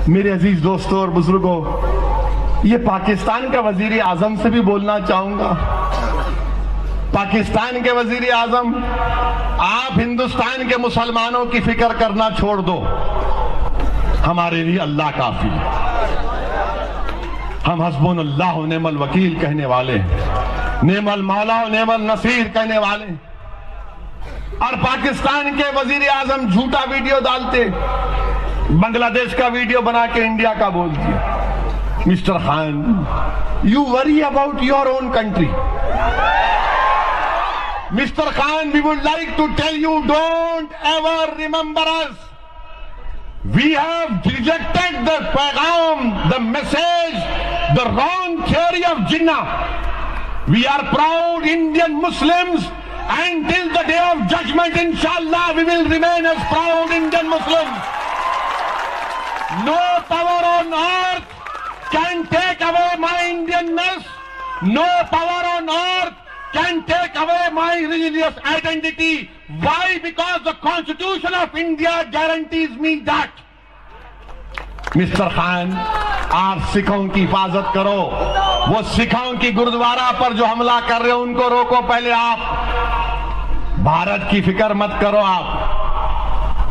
मेरे अजीज दोस्तों और बुजुर्गों, ये पाकिस्तान का वजीर आजम से भी बोलना चाहूंगा। पाकिस्तान के वजीर आजम, आप हिंदुस्तान के मुसलमानों की फिक्र करना छोड़ दो, हमारे लिए अल्लाह काफी है। हम हस्बुनल्लाह व निअमल वकील कहने वाले, नेमल मौला व नेमल नसीर कहने वाले। और पाकिस्तान के वजीर आजम झूठा वीडियो डालते, बांग्लादेश का वीडियो बना के इंडिया का बोल दिया। Mister Khan, you worry about your own country. Mister Khan, we would like to tell you, don't ever remember us. We have rejected the पैगाम, the message, the wrong theory of Jinnah. We are proud Indian Muslims, and till the day of judgment, inshallah, we will remain as proud Indian Muslims. No power on earth can take away my Indianness. No power on earth can take away my religious identity. Why? Because the Constitution of India guarantees me that. Mister Khan, आप सिखों की हिफाजत करो। वो सिखों की गुरुद्वारा पर जो हमला कर रहे हो उनको रोको पहले आप। भारत की फिक्र मत करो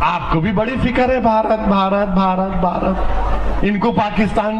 आपको भी बड़ी फिक्र है भारत भारत भारत भारत। इनको पाकिस्तान